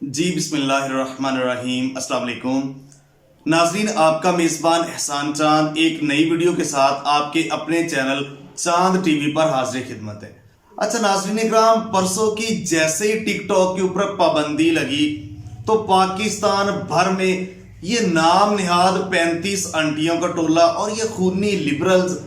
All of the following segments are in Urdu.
جی بسم اللہ الرحمن الرحیم، السلام علیکم ناظرین، آپ کا میزبان احسان چاند ایک نئی ویڈیو کے ساتھ آپ کے اپنے چینل چاند ٹی وی پر حاضر خدمت ہے۔ اچھا ناظرین اکرام، پرسوں کی جیسے ہی ٹک ٹاک کے اوپر پابندی لگی تو پاکستان بھر میں یہ نام نہاد 35 انٹیوں کا ٹولہ اور یہ خونی لبرلز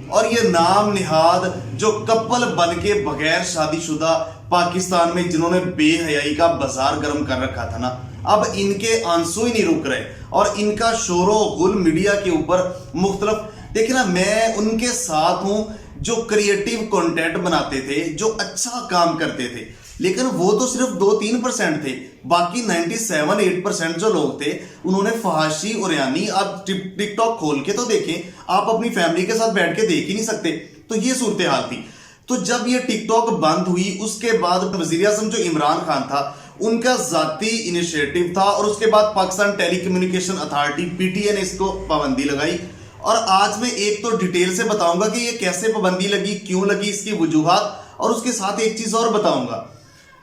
اور یہ نام نہاد جو کپل بن کے بغیر شادی شدہ پاکستان میں جنہوں نے بے حیائی کا بازار گرم کر رکھا تھا نا، اب ان کے آنسو ہی نہیں رک رہے اور ان کا شور و غل میڈیا کے اوپر مختلف۔ دیکھیں نا، میں ان کے ساتھ ہوں جو کریٹیو کنٹینٹ بناتے تھے، جو اچھا کام کرتے تھے، لیکن وہ تو صرف 2-3% تھے، باقی 97-8% جو لوگ تھے انہوں نے فحاشی اور یعنی آپ ٹک ٹاک کھول کے تو دیکھیں، آپ اپنی فیملی کے ساتھ بیٹھ کے دیکھ ہی نہیں سکتے۔ تو یہ صورتحال تھی۔ تو جب یہ ٹک ٹاک بند ہوئی اس کے بعد وزیر اعظم جو عمران خان تھا ان کا ذاتی انیشیٹو تھا اور اس کے بعد پاکستان ٹیلی کمیونیکیشن اتھارٹی PTA نے اس کو پابندی لگائی، اور آج میں ایک تو ڈیٹیل سے بتاؤں گا کہ یہ کیسے پابندی لگی، کیوں لگی، اس کی وجوہات، اور اس کے ساتھ ایک چیز اور بتاؤں گا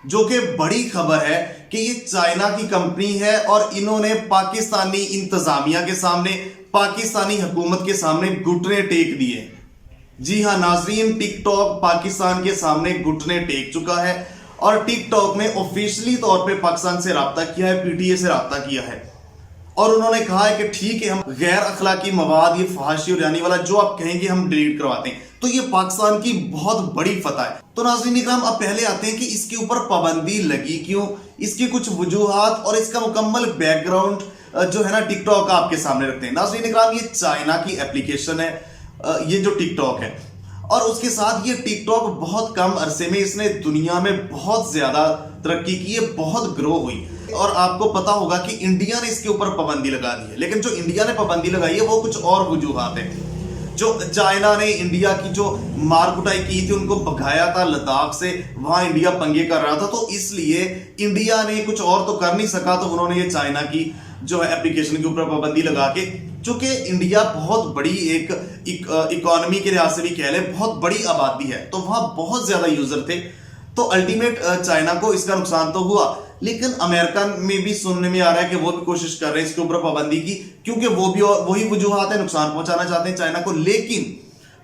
جو کہ بڑی خبر ہے کہ یہ چائنا کی کمپنی ہے اور انہوں نے پاکستانی انتظامیہ کے سامنے، پاکستانی حکومت کے سامنے گھٹنے ٹیک دیے۔ جی ہاں ناظرین، ٹک ٹاک پاکستان کے سامنے گھٹنے ٹیک چکا ہے اور ٹک ٹاک میں آفیشلی طور پہ پاکستان سے رابطہ کیا ہے، PTA سے رابطہ کیا ہے، اور انہوں نے کہا ہے کہ ٹھیک ہے، ہم غیر اخلاقی مواد، یہ فحاشی اور یعنی والا جو آپ کہیں گے ہم ڈیلیٹ کرواتے ہیں۔ تو یہ پاکستان کی بہت بڑی فتح ہے۔ تو ناظرین اکرام، اب پہلے آتے ہیں کہ اس کے اوپر پابندی لگی کیوں، اس کی کچھ وجوہات اور اس کا مکمل بیک گراؤنڈ جو ہے نا ٹک ٹاک آپ کے سامنے رکھتے ہیں۔ ناظرین اکرام، یہ چائنا کی اپلیکیشن ہے یہ جو ٹک ٹاک ہے، اور اس کے ساتھ یہ ٹک ٹاک بہت کم عرصے میں اس نے دنیا میں بہت زیادہ ترقی کی ہے، بہت گرو ہوئی، اور آپ کو پتا ہوگا کہ انڈیا نے اس کے اوپر پابندی لگا دی ہے۔ لیکن جو انڈیا نے پابندی لگائی ہے وہ کچھ اور وجوہات ہیں۔ جو چائنا نے انڈیا کی جو مار کٹائی کی تھی، ان کو بھگایا تھا لداخ سے، وہاں انڈیا پنگے کر رہا تھا، تو اس لیے انڈیا نے کچھ اور تو کر نہیں سکا، تو انہوں نے یہ چائنا کی جو ہے اپلیکیشن کے اوپر پابندی لگا کے، چونکہ انڈیا بہت بڑی ایک اکانومی کے لحاظ سے بھی کہہ لیں بہت بڑی آبادی ہے، تو وہاں بہت زیادہ یوزر تھے، تو الٹیمیٹ چائنا کو اس کا نقصان تو ہوا۔ لیکن امریکہ میں بھی سننے میں آ رہا ہے کہ وہ بھی کوشش کر رہے ہیں اس کے اوپر پابندی کی، کیونکہ وہ بھی وہی وجوہات ہیں، نقصان پہنچانا چاہتے ہیں چائنا کو۔ لیکن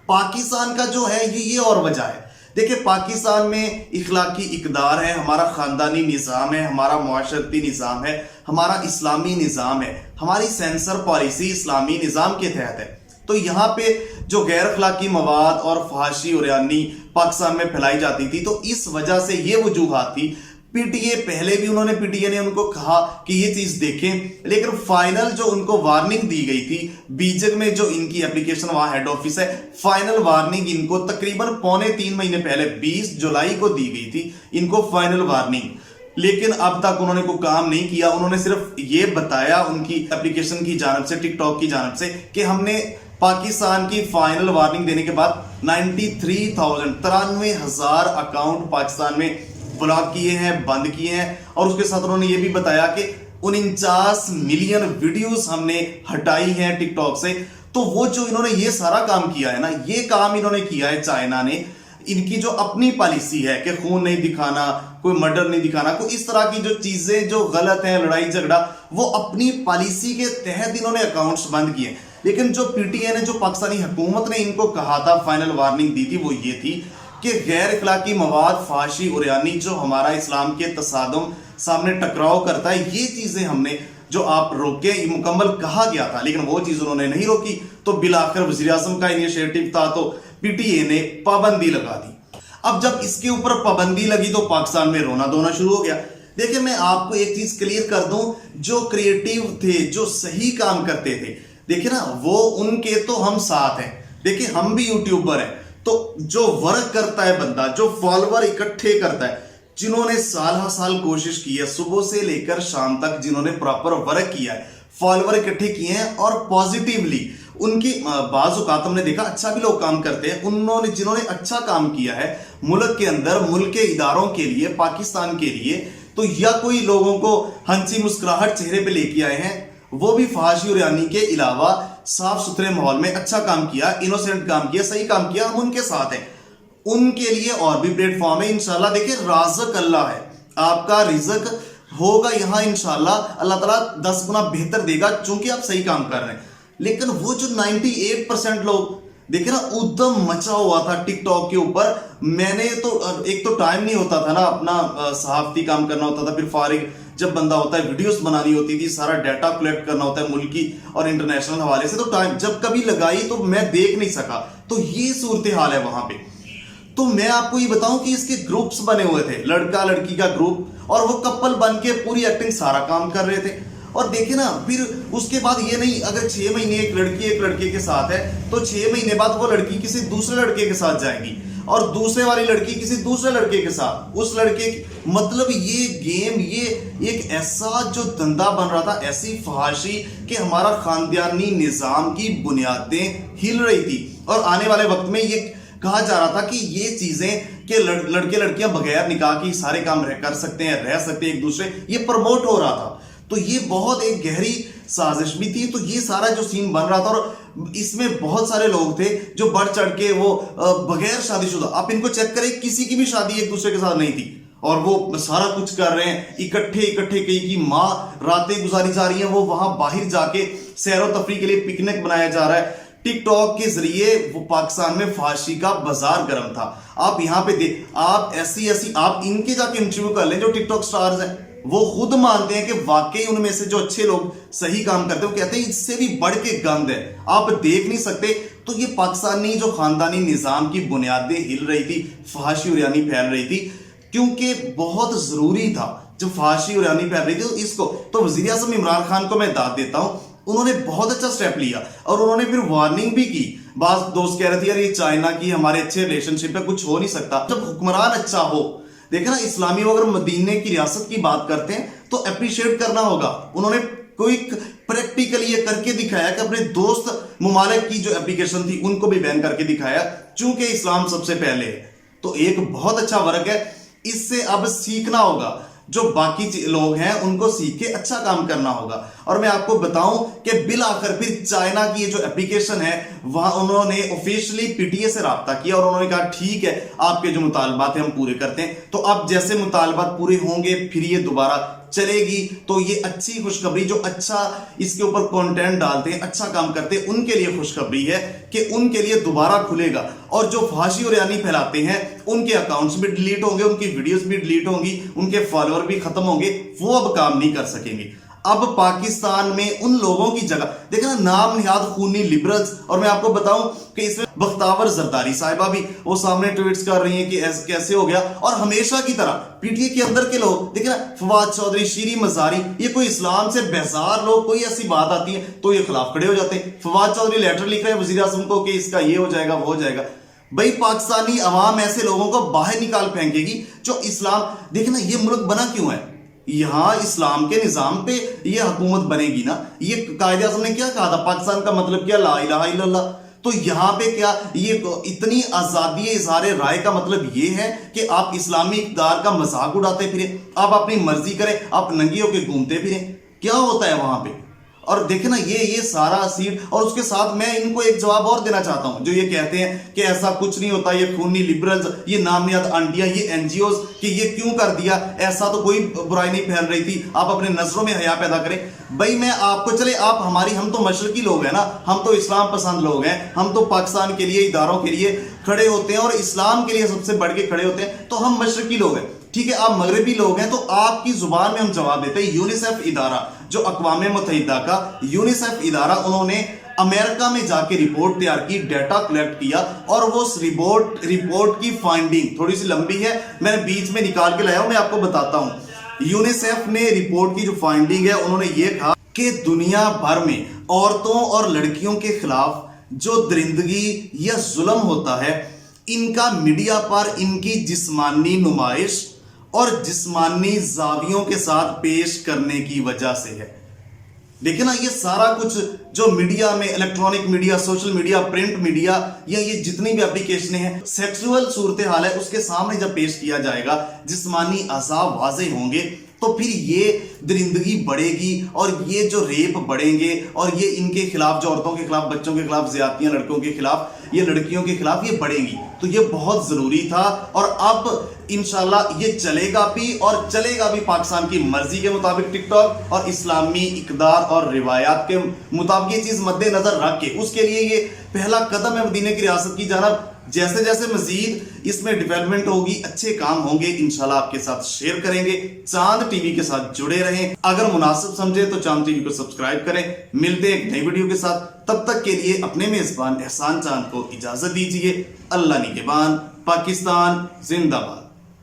پاکستان کا جو ہے یہ اور وجہ ہے۔ دیکھیں، پاکستان میں اخلاقی اقدار ہے، ہمارا خاندانی نظام ہے، ہمارا معاشرتی نظام ہے، ہمارا اسلامی نظام ہے، ہماری سینسر پالیسی اسلامی نظام کے تحت ہے۔ تو یہاں پہ جو غیر اخلاقی مواد اور فحاشی اور یعنی پاکستان میں پھیلائی جاتی تھی، تو اس وجہ سے یہ وجوہات تھی۔ PTA پہلے بھی PTA نے ان کو کہا کہ یہ چیز دیکھیں، لیکن فائنل جو ان کو وارننگ دی گئی تھی بیجنگ میں، جو ان کی اپلیکیشن وہاں ہیڈ آفس ہے، فائنل وارننگ ان کو تقریباً 3.25 مہینے پہلے 20 جولائی کو دی گئی تھی ان کو فائنل وارننگ، لیکن اب تک انہوں نے کوئی کام نہیں کیا۔ انہوں نے صرف یہ بتایا ان کی اپلیکیشن کی جانب سے، ٹک ٹاک کی جانب سے، کہ ہم نے پاکستان کی فائنل وارننگ دینے کے بعد 93,000 اکاؤنٹ پاکستان میں بلاک کیے ہیں، بند کیے ہیں، اور اس کے ساتھ انہوں نے یہ بھی بتایا کہ 49 ملین ویڈیوز ہم نے ہٹائی ہیں ٹک ٹاک سے۔ تو وہ جو انہوں نے یہ سارا کام کیا ہے نا، یہ کام انہوں نے کیا ہے چائنا نے، ان کی جو اپنی پالیسی ہے کہ خون نہیں دکھانا، کوئی مرڈر نہیں دکھانا، کوئی اس طرح کی جو چیزیں جو غلط ہیں، لڑائی جھگڑا، وہ اپنی پالیسی کے تحت انہوں نے اکاؤنٹس بند کیے۔ لیکن جو PTA نے، جو پاکستانی حکومت نے ان کو کہا تھا، فائنل وارننگ دی تھی، وہ یہ تھی کہ غیر اخلاقی مواد، فحاشی اور یعنی جو ہمارا اسلام کے تصادم سامنے ٹکراؤ کرتا ہے، یہ چیزیں ہم نے جو آپ روکیں، یہ مکمل کہا گیا تھا، لیکن وہ چیز انہوں نے نہیں روکی۔ تو بالآخر وزیر اعظم کا انیشیٹو تھا تو PTA نے پابندی لگا دی۔ اب جب اس کے اوپر پابندی لگی تو پاکستان میں رونا دھونا شروع ہو گیا۔ دیکھیں، میں آپ کو ایک چیز کلیئر کر دوں، جو کریٹیو تھے، جو صحیح کام کرتے تھے، دیکھیں نا، وہ ان کے تو ہم ساتھ ہیں۔ دیکھیں، ہم بھی یوٹیوبر ہیں، تو جو ورک کرتا ہے بندہ، جو فالوور اکٹھے کرتا ہے، جنہوں نے سال ہر سال کوشش کی ہے، صبح سے لے کر شام تک جنہوں نے پراپر ورک کیا ہے، فالوور اکٹھے کیے ہیں، اور پازیٹیولی ان کی بعض اوقات ہم نے دیکھا اچھا بھی لوگ کام کرتے ہیں، جنہوں نے اچھا کام کیا ہے ملک کے اندر، ملک کے اداروں کے لیے، پاکستان کے لیے، تو یا کوئی لوگوں کو ہنسی مسکراہٹ چہرے پہ لے کے آئے ہیں، وہ بھی فحاشی اور یعنی کے علاوہ صاف ستھرے ماحول میں اچھا کام کیا، انوسینٹ کام کیا، صحیح کام کیا، ہم ان کے ساتھ ہیں۔ ان کے لیے اور بھی پلیٹ فارم ہے انشاءاللہ۔ دیکھیں، رازق اللہ ہے، آپ کا رزق ہوگا یہاں انشاءاللہ اللہ تعالیٰ 10 گنا بہتر دے گا چونکہ آپ صحیح کام کر رہے ہیں. لیکن وہ جو 98% لوگ دیکھیں نا ادھم مچا ہوا تھا ٹک ٹاک کے اوپر. میں نے تو ایک تو ٹائم نہیں ہوتا تھا نا, اپنا صحافتی کام کرنا ہوتا تھا, پھر فارغ جب بندہ ہوتا ہے ویڈیوز بنانی ہوتی تھی, سارا ڈیٹا کلیکٹ کرنا ہوتا ہے ملکی اور انٹرنیشنل حوالے سے, تو ٹائم جب کبھی لگائی تو میں دیکھ نہیں سکا. تو یہ صورتحال ہے وہاں پہ. تو میں آپ کو یہ بتاؤں کہ اس کے گروپس بنے ہوئے تھے, لڑکا لڑکی کا گروپ, اور وہ کپل بن کے پوری ایکٹنگ سارا کام کر رہے تھے. اور دیکھیں نا پھر اس کے بعد یہ نہیں, اگر 6 مہینے ایک لڑکی ایک لڑکے کے ساتھ ہے تو 6 مہینے بعد وہ لڑکی کسی دوسرے لڑکے کے ساتھ جائے گی اور دوسرے والی لڑکی کسی دوسرے لڑکے کے ساتھ, اس لڑکے مطلب یہ گیم, یہ ایک ایسا جو دھندا بن رہا تھا, ایسی فحاشی کہ ہمارا خاندانی نظام کی بنیادیں ہل رہی تھی. اور آنے والے وقت میں یہ کہا جا رہا تھا کہ یہ چیزیں کہ لڑکے لڑکیاں بغیر نکاح کی سارے کام کر سکتے ہیں, رہ سکتے ہیں ایک دوسرے, یہ پروموٹ ہو رہا تھا. تو یہ بہت ایک گہری سازش بھی تھی. تو یہ سارا جو سین بن رہا تھا, اور اس میں بہت سارے لوگ تھے جو بڑھ چڑھ کے وہ بغیر شادی شدہ, آپ ان کو چیک کریں کسی کی بھی شادی ایک دوسرے کے ساتھ نہیں تھی, اور وہ سارا کچھ کر رہے ہیں اکٹھے. کئی کی ماں راتیں گزاری جا رہی ہیں, وہ وہاں باہر جا کے سیر و تفریح کے لیے پکنک بنایا جا رہا ہے. ٹک ٹاک کے ذریعے وہ پاکستان میں فحاشی کا بازار گرم تھا. آپ یہاں پہ آپ ایسی آپ ان کے جا کے انٹرویو کر لیں جو ٹک ٹاک سٹارز ہیں, وہ خود مانتے ہیں کہ واقعی ان میں سے جو اچھے لوگ صحیح کام کرتے ہیں وہ کہتے ہیں اس سے بھی بڑھ کے گند ہے, آپ دیکھ نہیں سکتے. تو یہ پاکستانی جو خاندانی نظام کی بنیادیں ہل رہی تھی, فحاشی اور یعنی پھیل رہی تھی, کیونکہ بہت ضروری تھا جب فحاشی اور یعنی پھیل رہی تھی. تو اس کو تو وزیر اعظم عمران خان کو میں داد دیتا ہوں, انہوں نے بہت اچھا سٹیپ لیا, اور انہوں نے پھر وارننگ بھی کی. بعض دوست کہہ رہے تھے یار یہ چائنا کی ہمارے اچھے ریلیشن شپ ہے, کچھ ہو نہیں سکتا. جب حکمران اچھا ہو, دیکھیں نا اسلامی اگر مدینے کی ریاست کی بات کرتے ہیں تو اپریشیٹ کرنا ہوگا. انہوں نے کوئی پریکٹیکلی یہ کر کے دکھایا کہ اپنے دوست ممالک کی جو اپلیکیشن تھی ان کو بھی بین کر کے دکھایا, چونکہ اسلام سب سے پہلے ہے. تو ایک بہت اچھا ورک ہے, اس سے اب سیکھنا ہوگا. جو باقی لوگ ہیں ان کو سیکھ کے اچھا کام کرنا ہوگا. اور میں آپ کو بتاؤں کہ بالآخر پھر چائنا کی یہ جو اپلیکیشن ہے وہاں انہوں نے آفیشلی پی ٹی اے سے رابطہ کیا, اور انہوں نے کہا ٹھیک ہے آپ کے جو مطالبات ہیں ہم پورے کرتے ہیں. تو اب جیسے مطالبات پورے ہوں گے پھر یہ دوبارہ چلے گی. تو یہ اچھی خوشخبری, جو اچھا اس کے اوپر کنٹینٹ ڈالتے ہیں, اچھا کام کرتے ہیں, ان کے لیے خوشخبری ہے کہ ان کے لیے دوبارہ کھلے گا. اور جو فحاشی اور یعنی پھیلاتے ہیں ان کے اکاؤنٹس بھی ڈیلیٹ ہوں گے, ان کی ویڈیوز بھی ڈیلیٹ ہوں گی, ان کے فالوور بھی ختم ہوں گے, وہ اب کام نہیں کر سکیں گے. اب پاکستان میں ان لوگوں کی جگہ دیکھیں نا, نام نہاد خونی لبرلز. اور میں آپ کو بتاؤں کہ اس میں بختاور زرداری صاحبہ بھی وہ سامنے ٹویٹس کر رہی ہیں کہ کیسے ہو گیا. اور ہمیشہ کی طرح پی ٹی اے کے اندر کے لوگ دیکھیں نا, فواد چودھری, شیریں مزاری, یہ کوئی اسلام سے بیزار لوگ, کوئی ایسی بات آتی ہے تو یہ خلاف کھڑے ہو جاتے ہیں. فواد چودھری لیٹر لکھ رہے ہیں وزیر اعظم کو کہ اس کا یہ ہو جائے گا وہ ہو جائے گا. بھائی پاکستانی عوام ایسے لوگوں کو باہر نکال پھینکے گی جو اسلام, دیکھیں نا یہ ملک بنا کیوں ہے, یہاں اسلام کے نظام پہ یہ حکومت بنے گی نا. یہ قائد اعظم نے کیا کہا تھا, پاکستان کا مطلب کیا, لا الہ الا اللہ. تو یہاں پہ کیا یہ اتنی آزادی اظہار رائے کا مطلب یہ ہے کہ آپ اسلامی اقدار کا مذاق اڑاتے پھریں, آپ اپنی مرضی کریں, آپ ننگی ہو کے گھومتے پھریں, کیا ہوتا ہے وہاں پہ. اور دیکھیں نا یہ سارا سیٹ. اور اس کے ساتھ میں ان کو ایک جواب اور دینا چاہتا ہوں جو یہ کہتے ہیں کہ ایسا کچھ نہیں ہوتا, یہ خونی لبرلز, یہ نام نہاد آنٹیاں, یہ این جی اوز, کہ یہ کیوں کر دیا, ایسا تو کوئی برائی نہیں پھیل رہی تھی, آپ اپنے نظروں میں حیا پیدا کریں. بھائی میں آپ کو چلے, آپ ہم تو مشرقی لوگ ہیں نا, ہم تو اسلام پسند لوگ ہیں, ہم تو پاکستان کے لیے اداروں کے لیے کھڑے ہوتے ہیں اور اسلام کے لیے سب سے بڑھ کے کھڑے ہوتے ہیں, تو ہم مشرقی لوگ ہیں. ٹھیک ہے آپ مغربی لوگ ہیں تو آپ کی زبان میں ہم جواب دیتے ہیں. یونیسیف ادارہ, جو اقوام متحدہ کا یونیسیف ادارہ, انہوں نے امریکہ میں جا کے رپورٹ تیار کی, ڈیٹا کلیکٹ کیا, اور وہ رپورٹ کی فائنڈنگ تھوڑی سی لمبی ہے, میں نے بیچ میں نکال کے لایا ہوں, میں آپ کو بتاتا ہوں. یونیسیف نے رپورٹ کی جو فائنڈنگ ہے, انہوں نے یہ کہا کہ دنیا بھر میں عورتوں اور لڑکیوں کے خلاف جو درندگی یا ظلم ہوتا ہے, ان کا میڈیا پر ان کی جسمانی نمائش اور جسمانی زاویوں کے ساتھ پیش کرنے کی وجہ سے ہے. دیکھیں نا یہ سارا کچھ جو میڈیا میں, electronic media, social media, print media, یا یہ جتنی بھی اپلیکیشنیں ہیں, سیکسول صورتحال ہے, اس کے سامنے جب پیش کیا جائے گا, جسمانی اعضاء واضح ہوں گے, تو پھر یہ درندگی بڑھے گی اور یہ جو ریپ بڑھیں گے اور یہ ان کے خلاف جو عورتوں کے خلاف بچوں کے خلاف زیادتیاں لڑکوں کے خلاف یہ لڑکیوں کے خلاف یہ بڑھیں گی. تو یہ بہت ضروری تھا اور اب انشاءاللہ یہ چلے گا بھی اور چلے گا بھی پاکستان کی مرضی کے مطابق ٹک ٹاک اور اسلامی اقدار اور روایات کے مطابق یہ چیز مد نظر رکھ کے اس کے لیے یہ پہلا قدم ہے مدینہ کی ریاست کی جانب. جیسے جیسے مزید اس میں ڈیولپمنٹ ہوگی اچھے کام ہوں گے انشاءاللہ آپ کے ساتھ شیئر کریں گے. چاند ٹی وی کے ساتھ جڑے رہیں. اگر مناسب سمجھے تو چاند ٹی وی کو سبسکرائب کریں. ملتے ہیں ایک نئی ویڈیو کے ساتھ. تب تک کے لیے اپنے میزبان احسان چاند کو اجازت دیجیے. اللہ نگہبان. پاکستان زندہ باد.